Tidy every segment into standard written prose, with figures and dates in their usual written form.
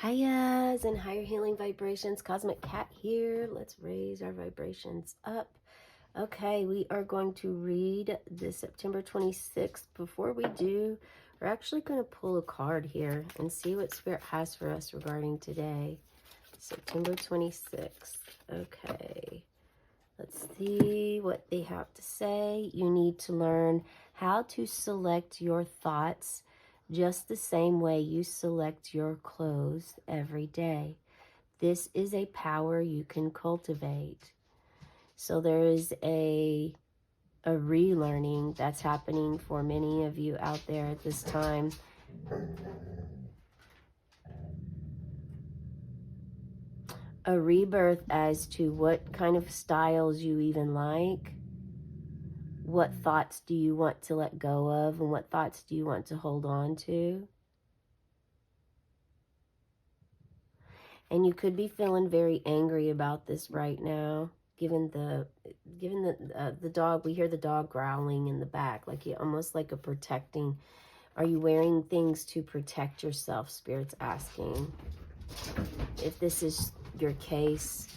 Highas and higher healing vibrations. Cosmic Cat here. Let's raise our vibrations up. Okay, we are going to read the September 26th. Before we do, we're actually going to pull a card here and see what Spirit has for us regarding today. September 26th. Okay, let's see what they have to say. You need to learn how to select your thoughts just the same way you select your clothes every day. This is a power you can cultivate. So there is a relearning that's happening for many of you out there at this time. A rebirth as to what kind of styles you even like. What thoughts do you want to let go of, and what thoughts do you want to hold on to? And you could be feeling very angry about this right now, given the dog. We hear the dog growling in the back, like almost like a protecting. Are you wearing things to protect yourself? Spirit's asking. If this is your case,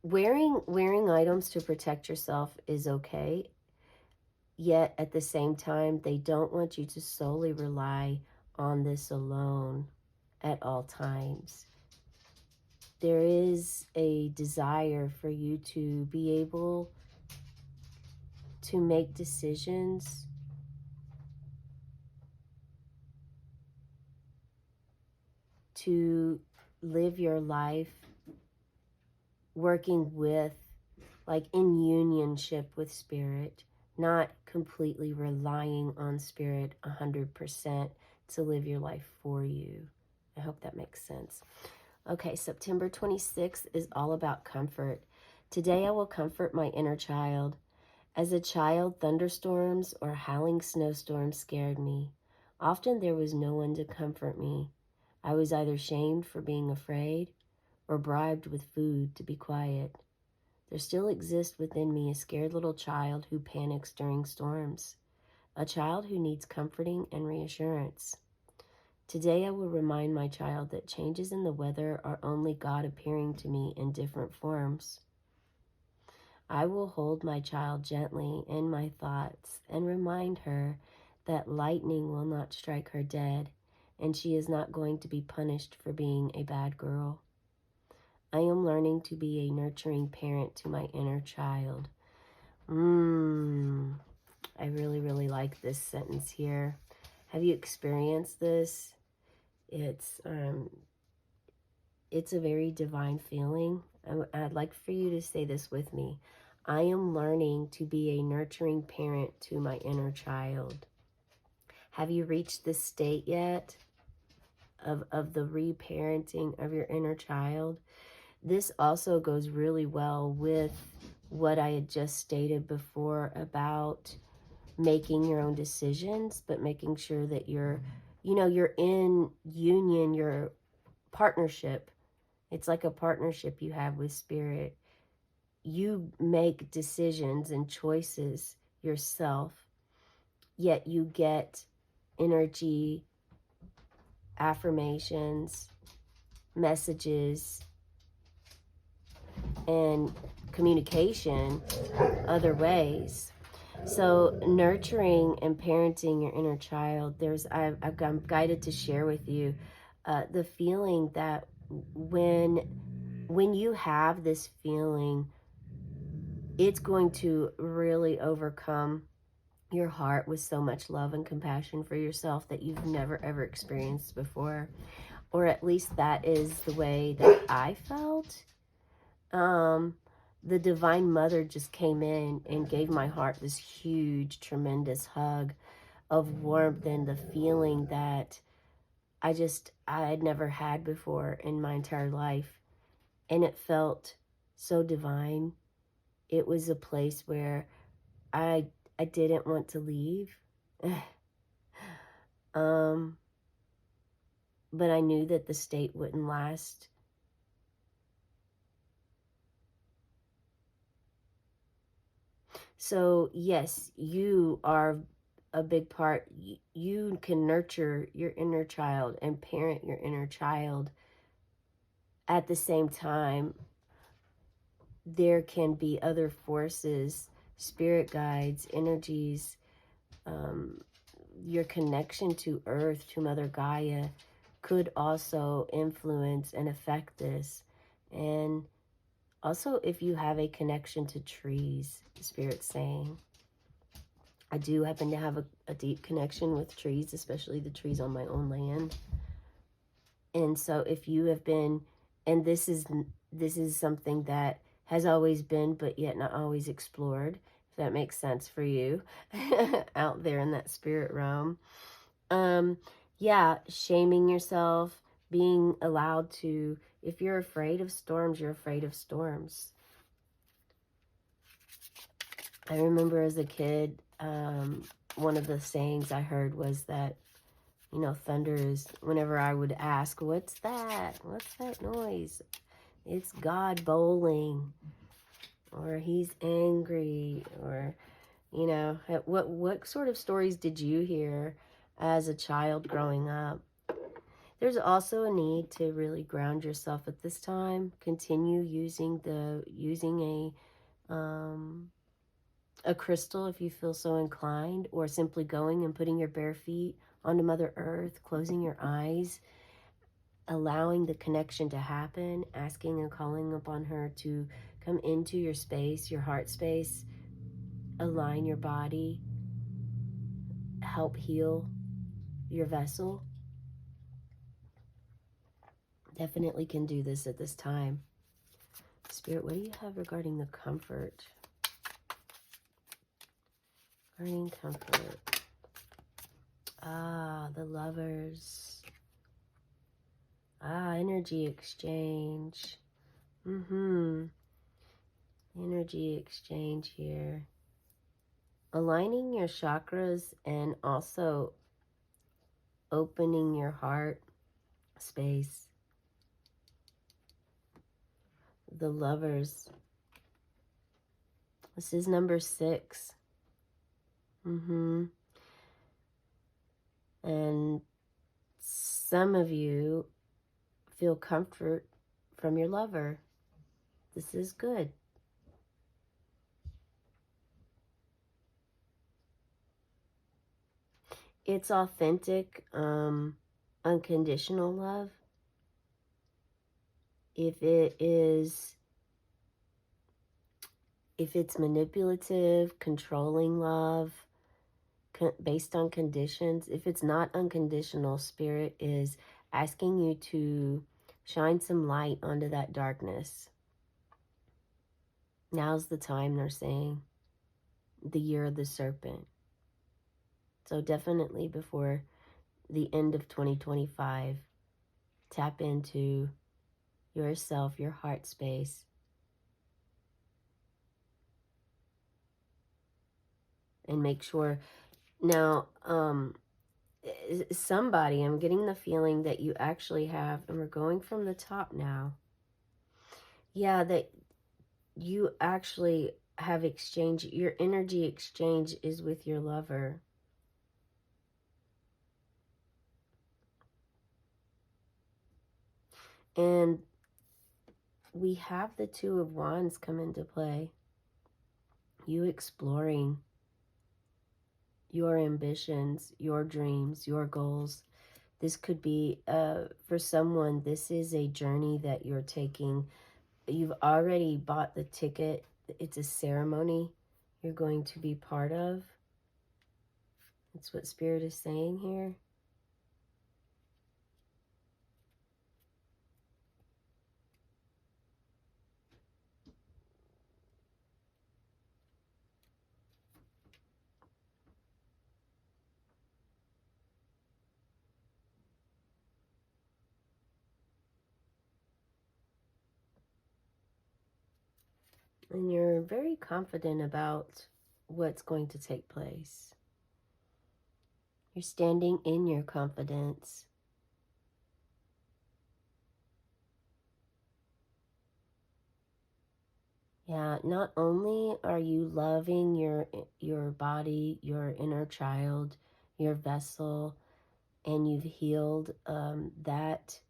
wearing items to protect yourself is okay. Yet at the same time, they don't want you to solely rely on this alone at all times. There is a desire for you to be able to make decisions to live your life working with, like in unionship with Spirit, not completely relying on Spirit 100% to live your life for you. I hope that makes sense. Okay, September 26th is all about comfort. Today I will comfort my inner child. As a child, thunderstorms or howling snowstorms scared me. Often there was no one to comfort me. I was either shamed for being afraid or bribed with food to be quiet. There still exists within me a scared little child who panics during storms, a child who needs comforting and reassurance. Today I will remind my child that changes in the weather are only God appearing to me in different forms. I will hold my child gently in my thoughts and remind her that lightning will not strike her dead, and she is not going to be punished for being a bad girl. I am learning to be a nurturing parent to my inner child. I really, really like this sentence here. Have you experienced this? It's a very divine feeling. I'd like for you to say this with me. I am learning to be a nurturing parent to my inner child. Have you reached this state yet of the reparenting of your inner child? This also goes really well with what I had just stated before about making your own decisions, but making sure that you're in union, your partnership. It's like a partnership you have with Spirit. You make decisions and choices yourself, yet you get energy, affirmations, messages, and communication other ways. So nurturing and parenting your inner child, I'm guided to share with you the feeling that when you have this feeling, it's going to really overcome your heart with so much love and compassion for yourself that you've never ever experienced before. Or at least that is the way that I felt. The Divine Mother just came in and gave my heart this huge, tremendous hug of warmth and the feeling that I had never had before in my entire life. And it felt so divine. It was a place where I didn't want to leave. But I knew that the state wouldn't last. So yes, you are a big part. You can nurture your inner child and parent your inner child. At the same time, there can be other forces, spirit guides, energies, um, your connection to Earth, to Mother Gaia, could also influence and affect this. And also, if you have a connection to trees, the Spirit's saying. I do happen to have a deep connection with trees, especially the trees on my own land. And so if you have been, and this is something that has always been, but yet not always explored, if that makes sense for you, out there in that spirit realm. Yeah, shaming yourself, being allowed to, if you're afraid of storms, you're afraid of storms. I remember as a kid, one of the sayings I heard was that, you know, thunder is, whenever I would ask, what's that? What's that noise? It's God bowling, or he's angry, or, you know, what sort of stories did you hear as a child growing up? There's also a need to really ground yourself at this time. Continue using a crystal if you feel so inclined, or simply going and putting your bare feet onto Mother Earth, closing your eyes, allowing the connection to happen, asking and calling upon her to come into your space, your heart space, align your body, help heal your vessel. Definitely can do this at this time. Spirit, what do you have regarding the comfort? Regarding comfort. Ah, the lovers. Ah, energy exchange. Energy exchange here. Aligning your chakras and also opening your heart space. The lovers. This is number 6. And some of you feel comfort from your lover. This is good. It's authentic, unconditional love. If it's manipulative, controlling love, based on conditions, if it's not unconditional, Spirit is asking you to shine some light onto that darkness. Now's the time, they're saying. The year of the serpent. So definitely before the end of 2025, tap into yourself, your heart space. And make sure. Now, somebody, I'm getting the feeling that you actually have, and we're going from the top now. Yeah, that you actually have exchange, your energy exchange is with your lover. And we have the Two of Wands come into play. You exploring your ambitions, your dreams, your goals. This could be, for someone, this is a journey that you're taking. You've already bought the ticket. It's a ceremony you're going to be part of. That's what Spirit is saying here. And you're very confident about what's going to take place. You're standing in your confidence. Yeah, not only are you loving your body, your inner child, your vessel, and you've healed that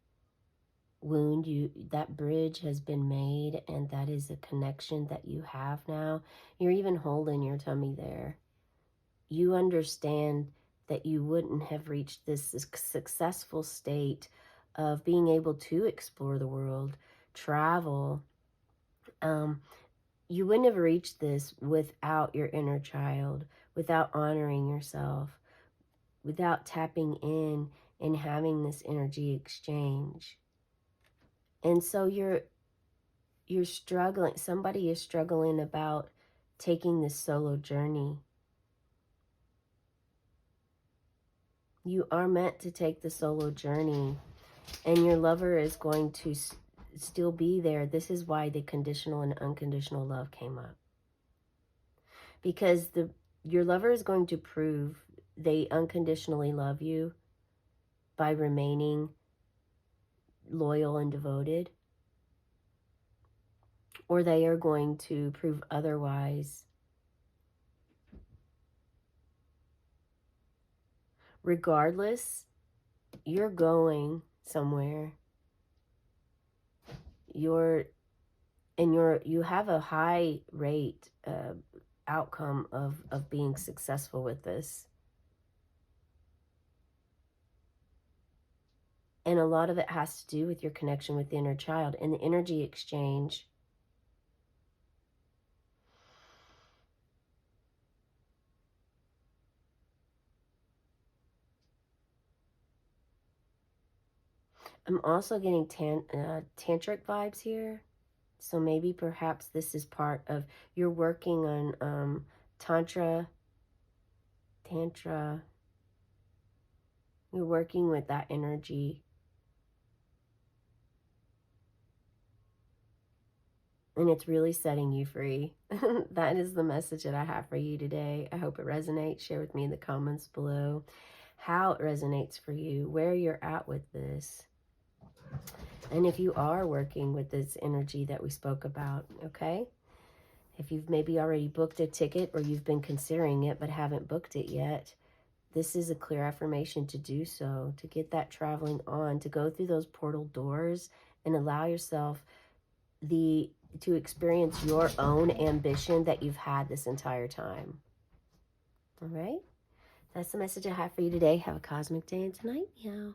wound, that bridge has been made, and that is a connection that you have now. You're even holding your tummy there. You understand that you wouldn't have reached this successful state of being able to explore the world, travel. Um, you wouldn't have reached this without your inner child, without honoring yourself, without tapping in and having this energy exchange. And so you're struggling, somebody is struggling about taking this solo journey. You are meant to take the solo journey, and your lover is going to still be there. This is why the conditional and unconditional love came up. Because your lover is going to prove they unconditionally love you by remaining loyal and devoted, or they are going to prove otherwise. Regardless, you're going somewhere. You have a high rate outcome of being successful with this. And a lot of it has to do with your connection with the inner child and the energy exchange. I'm also getting tantric vibes here. So maybe perhaps this is part of, you're working on tantra, you're working with that energy. And it's really setting you free. That is the message that I have for you today. I hope it resonates. Share with me in the comments below how it resonates for you, where you're at with this. And if you are working with this energy that we spoke about, okay? If you've maybe already booked a ticket or you've been considering it but haven't booked it yet, this is a clear affirmation to do so, to get that traveling on, to go through those portal doors and allow yourself to experience your own ambition that you've had this entire time. All right? That's the message I have for you today. Have a cosmic day and tonight, meow.